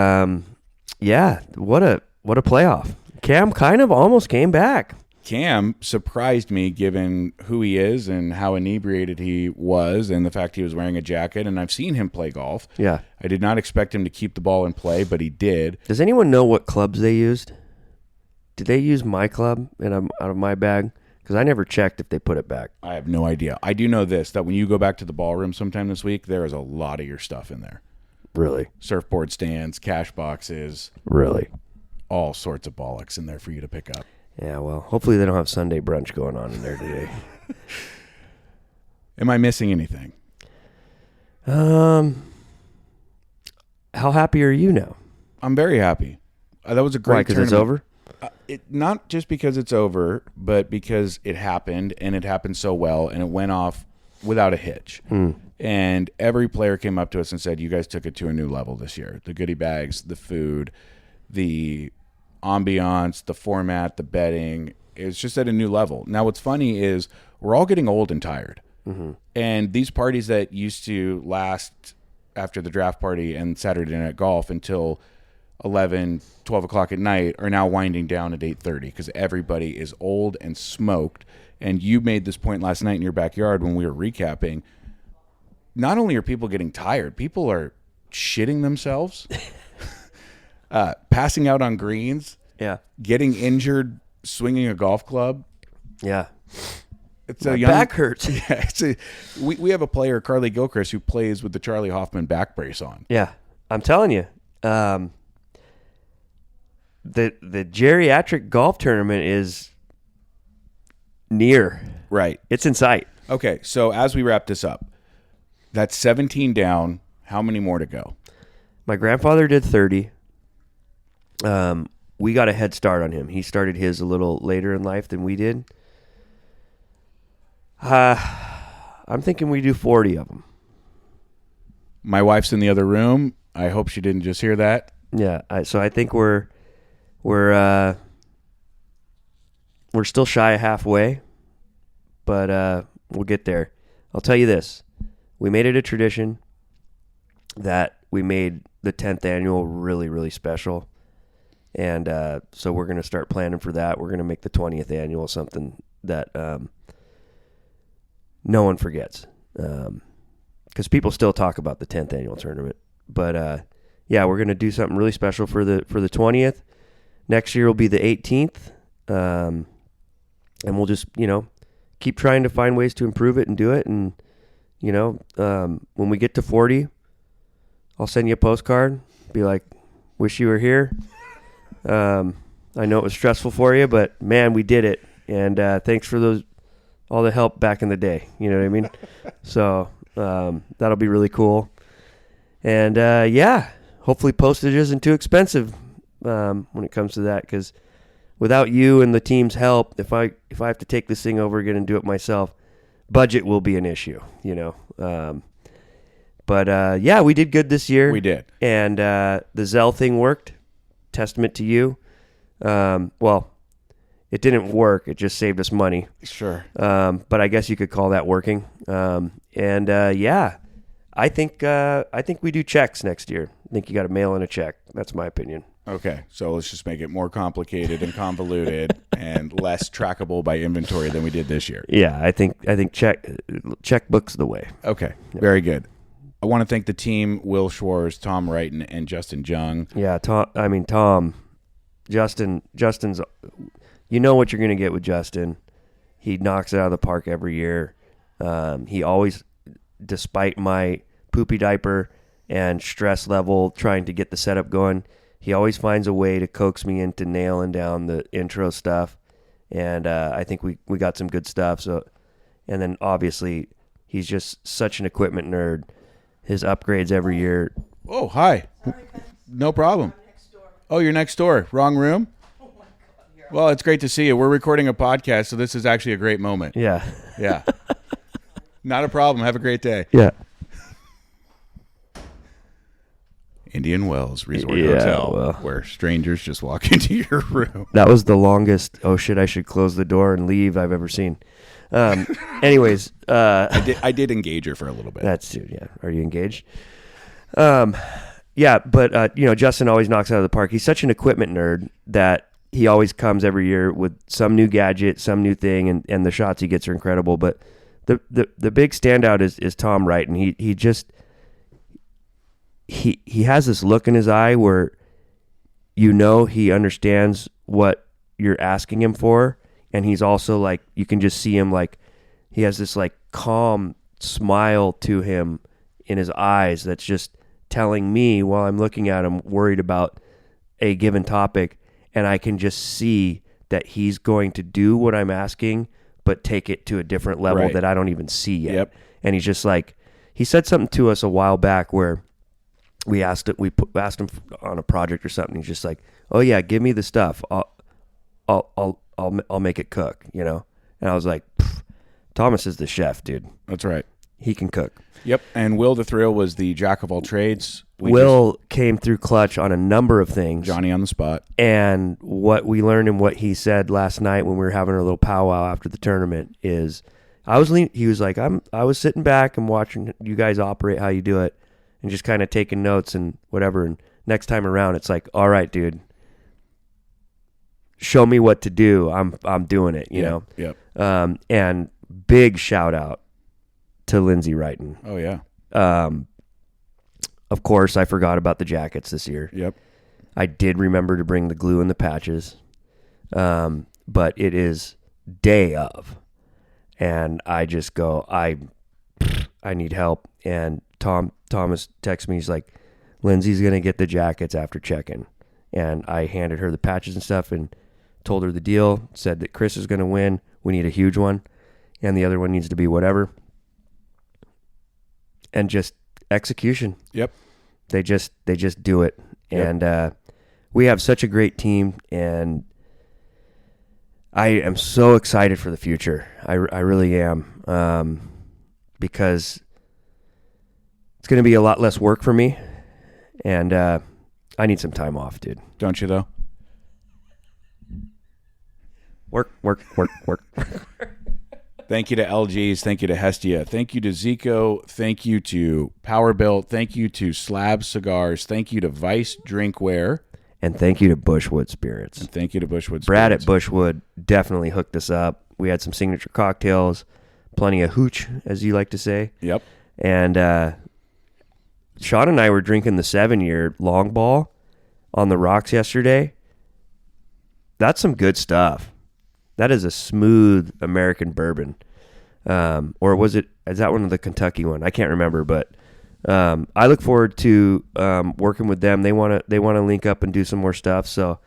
a playoff. Cam kind of almost came back. Cam surprised me given who he is and how inebriated he was and the fact he was wearing a jacket, and I've seen him play golf. Yeah. I did not expect him to keep the ball in play, but he did. Does anyone know what clubs they used? Did they use my club and I'm out of my bag? Because I never checked if they put it back. I have no idea. I do know this, that when you go back to the ballroom sometime this week, there is a lot of your stuff in there. Really? Surfboard stands, cash boxes. Really? All sorts of bollocks in there for you to pick up. Yeah, well, hopefully they don't have Sunday brunch going on in there today. Am I missing anything? How happy are you now? I'm very happy. That was a great tournament. Why, because it's over? Not just because it's over, but because it happened, and it happened so well, and it went off without a hitch. And every player came up to us and said, you guys took it to a new level this year. The goodie bags, the food, the ambiance, the format, the betting. It's just at a new level. Now, what's funny is we're all getting old and tired. And these parties that used to last after the draft party and Saturday night golf until 11, 12 o'clock at night are now winding down at 8:30 because everybody is old and smoked. And you made this point last night in your backyard when we were recapping. Not only are people getting tired, people are shitting themselves, passing out on greens, getting injured swinging a golf club. Yeah. It's My back hurts. Yeah, we have a player, Carly Gilchrist, who plays with the Charlie Hoffman back brace on. Yeah, I'm telling you, the geriatric golf tournament is near. Right. It's in sight. Okay, so as we wrap this up, that's 17 down. How many more to go? My grandfather did 30. We got a head start on him. He started his a little later in life than we did. I'm thinking we do 40 of them. My wife's in the other room. I hope she didn't just hear that. Yeah, so I think we're still shy of halfway, but we'll get there. I'll tell you this. We made it a tradition that we made the 10th annual really, really special. And so we're going to start planning for that. We're going to make the 20th annual something that no one forgets, because people still talk about the 10th annual tournament. But yeah, we're going to do something really special for the 20th. Next year will be the 18th, and we'll just keep trying to find ways to improve it and do it. And when we get to 40, I'll send you a postcard. Be like, wish you were here. I know it was stressful for you, but man, we did it. And thanks for all the help back in the day. You know what I mean? So that'll be really cool. And yeah, hopefully postage isn't too expensive when it comes to that, because without you and the team's help, if I have to take this thing over again and do it myself, budget will be an issue. But yeah, we did good this year. We did. And the Zell thing worked. Testament to you. Well, it didn't work. It just saved us money. Sure. But I guess you could call that working. And yeah, I think we do checks next year. I think you got to mail in a check. That's my opinion. Okay, so let's just make it more complicated and convoluted and less trackable by inventory than we did this year. Yeah, I think checkbook's the way. Okay, very good. I want to thank the team: Will Schwartz, Tom Wright, and Justin Jung. Yeah, Tom, Justin's. You know what you're going to get with Justin. He knocks it out of the park every year. He always, despite my poopy diaper and stress level trying to get the setup going, he always finds a way to coax me into nailing down the intro stuff. And I think we got some good stuff. So, and then obviously he's just such an equipment nerd. His upgrades every year. Oh, hi. No problem. Oh, you're next door. Wrong room? Well, it's great to see you. We're recording a podcast, so this is actually a great moment. Yeah. Yeah. Not a problem. Have a great day. Yeah. Indian Wells Resort Hotel, where strangers just walk into your room. That was the longest, oh shit, I should close the door and leave I've ever seen. Anyways. I did engage her for a little bit. That's true, yeah. Are you engaged? Yeah, but, Justin always knocks out of the park. He's such an equipment nerd that he always comes every year with some new gadget, some new thing, and the shots he gets are incredible. But the big standout is Tom Wright, and he just he has this look in his eye where he understands what you're asking him for, and he's also like, you can just see him, like he has this like calm smile to him in his eyes that's just telling me while I'm looking at him worried about a given topic, and I can just see that he's going to do what I'm asking but take it to a different level Right. that I don't even see yet. Yep. And he's just like, he said something to us a while back where we asked him on a project or something. He's just like, "Oh yeah, give me the stuff. I'll make it cook," And I was like, Thomas is the chef, dude. That's right. He can cook. Yep. And Will the Thrill was the jack of all trades. Will came through clutch on a number of things. Johnny on the spot. And what we learned and what he said last night when we were having a little powwow after the tournament is, he was like, I was sitting back and watching you guys operate how you do it, and just kind of taking notes and whatever. And next time around, it's like, all right, dude, show me what to do. I'm doing it, you know. Yep. And big shout out to Lindsey Wrighton. Oh yeah. Of course, I forgot about the jackets this year. Yep. I did remember to bring the glue and the patches, but it is day of, and I just go, I need help. And Thomas texts me. He's like, Lindsay's gonna get the jackets after checking, and I handed her the patches and stuff and told her the deal. Said that Chris is gonna win. We need a huge one, and the other one needs to be whatever. And just execution. Yep. They just do it. Yep. And we have such a great team, and I am so excited for the future. I really am, because it's going to be a lot less work for me, and I need some time off, dude. Don't you though? Work. Thank you to LG's. Thank you to Hestia. Thank you to Zico. Thank you to Powerbuilt. Thank you to Slab Cigars. Thank you to Vice Drinkware. And thank you to Bushwood Spirits. And thank you to Bushwood Spirits. Brad at Bushwood definitely hooked us up. We had some signature cocktails, plenty of hooch, as you like to say. Yep. And Sean and I were drinking the 7-year long ball on the rocks yesterday. That's some good stuff. That is a smooth American bourbon. Or is that one of the Kentucky one? I can't remember, but I look forward to working with them. They want to link up and do some more stuff. So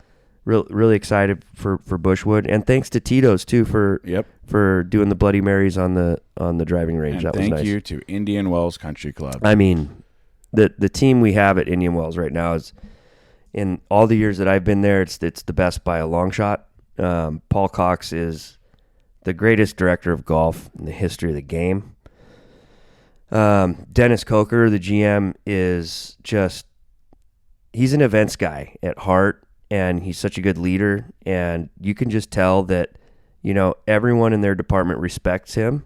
really excited for Bushwood, and thanks to Tito's too for doing the Bloody Marys on the driving range. And that was nice. Thank you to Indian Wells Country Club. I mean, the team we have at Indian Wells right now is, in all the years that I've been there, it's the best by a long shot. Paul Cox is the greatest director of golf in the history of the game. Dennis Coker, the GM, is he's an events guy at heart, and he's such a good leader, and you can just tell that, everyone in their department respects him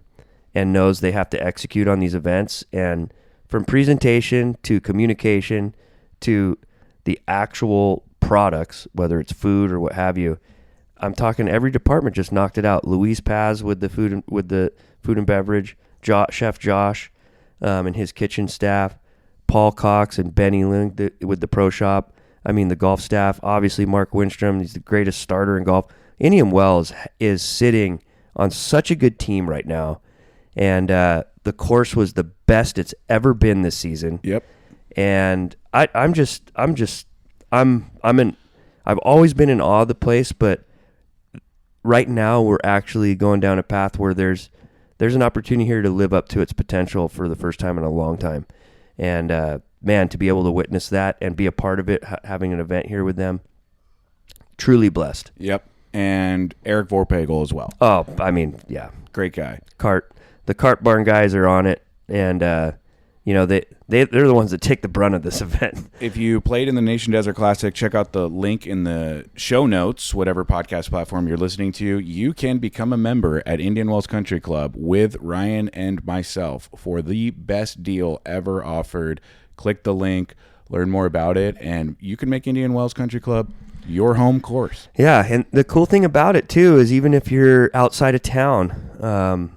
and knows they have to execute on these events. And from presentation to communication to the actual products, whether it's food or what have you, I'm talking every department just knocked it out. Luis Paz with the food and beverage, Chef Josh and his kitchen staff, Paul Cox and Benny Ling with the pro shop. I mean, the golf staff, obviously Mark Winstrom, he's the greatest starter in golf. Indian Wells is sitting on such a good team right now, and the course was the best it's ever been this season. Yep. And I've always been in awe of the place, but right now we're actually going down a path where there's an opportunity here to live up to its potential for the first time in a long time. And man, to be able to witness that and be a part of it, having an event here with them, truly blessed. Yep. And Eric Vorpagel as well. Oh, I mean, yeah. Great guy. The Cart Barn guys are on it, and they're the ones that take the brunt of this event. If you played in the Nation Desert Classic, check out the link in the show notes, whatever podcast platform you're listening to. You can become a member at Indian Wells Country Club with Ryan and myself for the best deal ever offered. Click the link, learn more about it, and you can make Indian Wells Country Club your home course. Yeah, and the cool thing about it, too, is even if you're outside of town,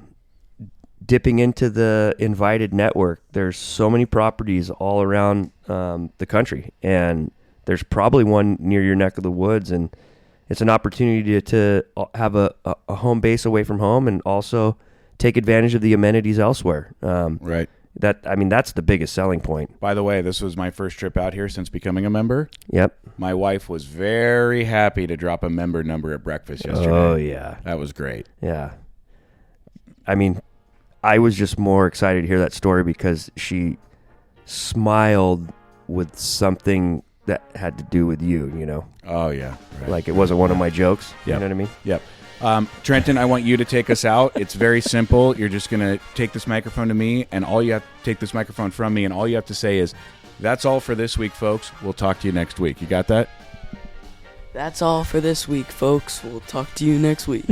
dipping into the invited network, there's so many properties all around the country, and there's probably one near your neck of the woods, and it's an opportunity to have a home base away from home and also take advantage of the amenities elsewhere. Right. That's the biggest selling point. By the way, this was my first trip out here since becoming a member. Yep. My wife was very happy to drop a member number at breakfast yesterday. Oh, yeah. That was great. Yeah. I mean, I was just more excited to hear that story because she smiled with something that had to do with you, Oh, yeah. Right. Like it wasn't one of my jokes. Yep. You know what I mean? Yep. Trenton, I want you to take us out. It's very simple. You're just going to take this microphone to me, and all you have to take this microphone from me, and all you have to say is, "That's all for this week, folks. We'll talk to you next week." You got that? That's all for this week, folks. We'll talk to you next week.